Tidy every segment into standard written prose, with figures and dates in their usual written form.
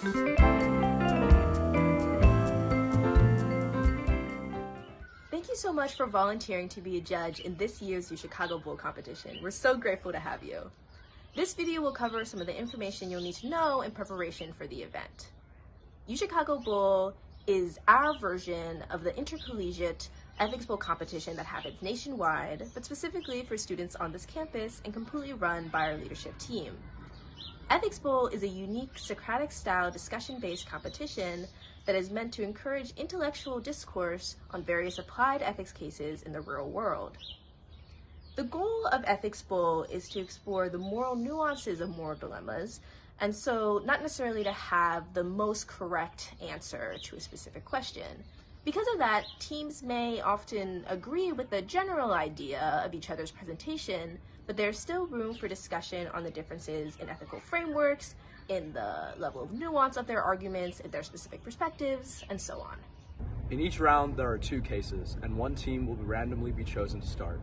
Thank you so much for volunteering to be a judge in this year's UChicago Bowl competition. We're so grateful to have you. This video will cover some of the information you'll need to know in preparation for the event. UChicago Bowl is our version of the intercollegiate ethics bowl competition that happens nationwide, but specifically for students on this campus and completely run by our leadership team. Ethics Bowl is a unique Socratic-style discussion-based competition that is meant to encourage intellectual discourse on various applied ethics cases in the real world. The goal of Ethics Bowl is to explore the moral nuances of moral dilemmas, and so not necessarily to have the most correct answer to a specific question. Because of that, teams may often agree with the general idea of each other's presentation, but there's still room for discussion on the differences in ethical frameworks, in the level of nuance of their arguments, in their specific perspectives, and so on. In each round, there are 2 cases, and one team will randomly be chosen to start.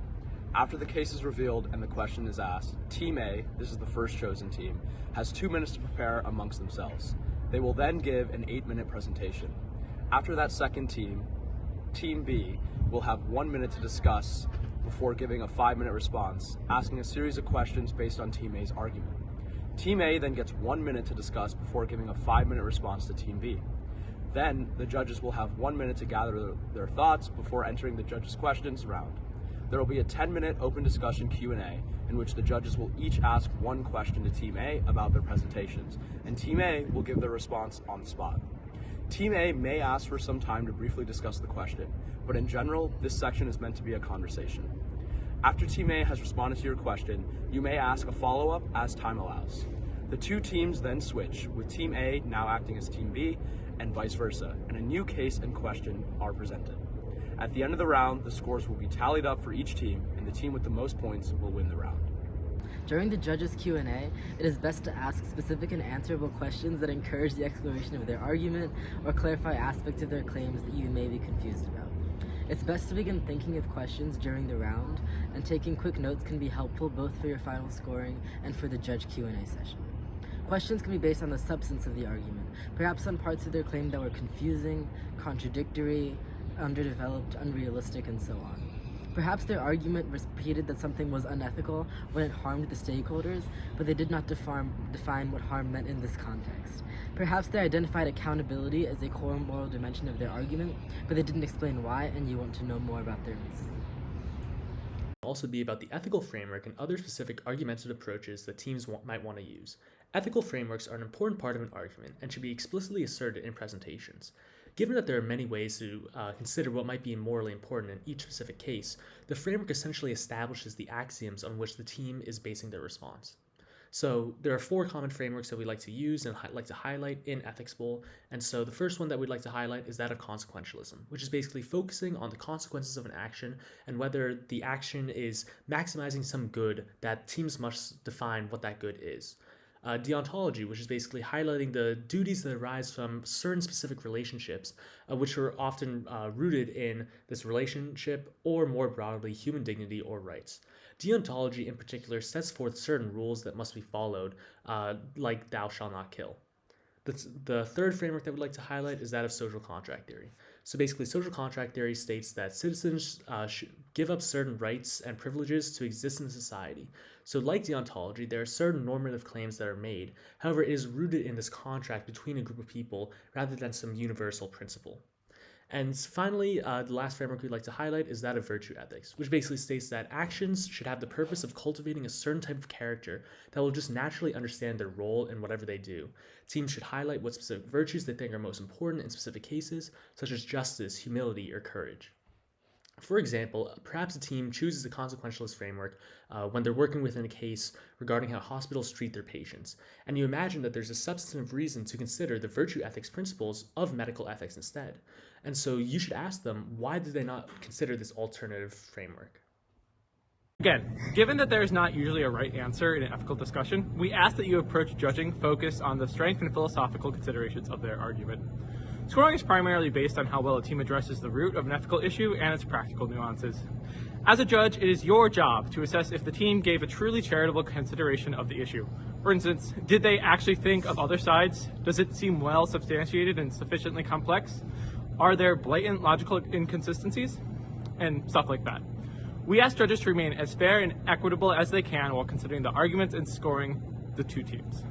After the case is revealed and the question is asked, Team A, this is the first chosen team, has 2 minutes to prepare amongst themselves. They will then give an 8-minute presentation. After that second team, Team B, will have 1 minute to discuss before giving a 5-minute response, asking a series of questions based on Team A's argument. Team A then gets 1 minute to discuss before giving a 5-minute response to Team B. Then, the judges will have 1 minute to gather their thoughts before entering the judges' questions round. There will be a 10-minute open discussion Q&A in which the judges will each ask 1 question to Team A about their presentations, and Team A will give their response on the spot. Team A may ask for some time to briefly discuss the question, but in general, this section is meant to be a conversation. After Team A has responded to your question, you may ask a follow-up as time allows. The 2 teams then switch, with Team A now acting as Team B, and vice versa, and a new case and question are presented. At the end of the round, the scores will be tallied up for each team, and the team with the most points will win the round. During the judges' Q&A, it is best to ask specific and answerable questions that encourage the exploration of their argument or clarify aspects of their claims that you may be confused about. It's best to begin thinking of questions during the round, and taking quick notes can be helpful both for your final scoring and for the judge Q&A session. Questions can be based on the substance of the argument, perhaps on parts of their claim that were confusing, contradictory, underdeveloped, unrealistic, and so on. Perhaps their argument repeated that something was unethical when it harmed the stakeholders, but they did not define what harm meant in this context. Perhaps they identified accountability as a core moral dimension of their argument, but they didn't explain why, and you want to know more about their reasoning. Also be about the ethical framework and other specific argumentative approaches that teams might want to use. Ethical frameworks are an important part of an argument and should be explicitly asserted in presentations. Given that there are many ways to consider what might be morally important in each specific case, the framework essentially establishes the axioms on which the team is basing their response. So there are 4 common frameworks that we like to use and like to highlight in Ethics Bowl. And so the first one that we'd like to highlight is that of consequentialism, which is basically focusing on the consequences of an action and whether the action is maximizing some good that teams must define what that good is. Deontology, which is basically highlighting the duties that arise from certain specific relationships, which are often rooted in this relationship or more broadly human dignity or rights. Deontology in particular sets forth certain rules that must be followed, like thou shalt not kill. The third framework that we'd like to highlight is that of social contract theory. So basically, social contract theory states that citizens should give up certain rights and privileges to exist in society. So like deontology, there are certain normative claims that are made. However, it is rooted in this contract between a group of people rather than some universal principle. And finally, the last framework we'd like to highlight is that of virtue ethics, which basically states that actions should have the purpose of cultivating a certain type of character that will just naturally understand their role in whatever they do. Teams should highlight what specific virtues they think are most important in specific cases, such as justice, humility, or courage. For example, perhaps a team chooses a consequentialist framework when they're working within a case regarding how hospitals treat their patients, and you imagine that there's a substantive reason to consider the virtue ethics principles of medical ethics instead. And so you should ask them, why did they not consider this alternative framework? Again, given that there is not usually a right answer in an ethical discussion, we ask that you approach judging focused on the strength and philosophical considerations of their argument. Scoring is primarily based on how well a team addresses the root of an ethical issue and its practical nuances. As a judge, it is your job to assess if the team gave a truly charitable consideration of the issue. For instance, did they actually think of other sides? Does it seem well substantiated and sufficiently complex? Are there blatant logical inconsistencies? And stuff like that. We ask judges to remain as fair and equitable as they can while considering the arguments and scoring the two teams.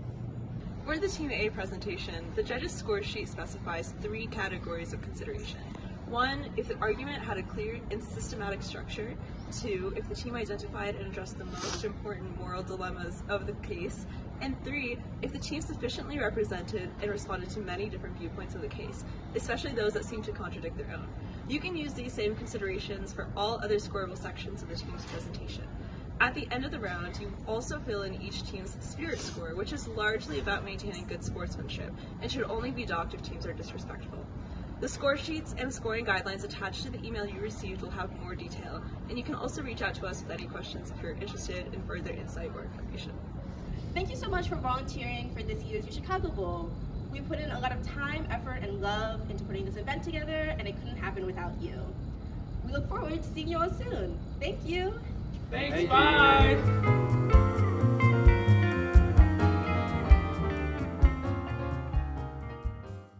For the Team A presentation, the judge's score sheet specifies 3 categories of consideration. 1, if the argument had a clear and systematic structure. 2, if the team identified and addressed the most important moral dilemmas of the case. And 3, if the team sufficiently represented and responded to many different viewpoints of the case, especially those that seem to contradict their own. You can use these same considerations for all other scoreable sections of the team's presentation. At the end of the round, you also fill in each team's spirit score, which is largely about maintaining good sportsmanship and should only be docked if teams are disrespectful. The score sheets and scoring guidelines attached to the email you received will have more detail, and you can also reach out to us with any questions if you're interested in further insight or information. Thank you so much for volunteering for this year's UChicago Bowl. We put in a lot of time, effort, and love into putting this event together, and it couldn't happen without you. We look forward to seeing you all soon. Thank you. Thanks, bye!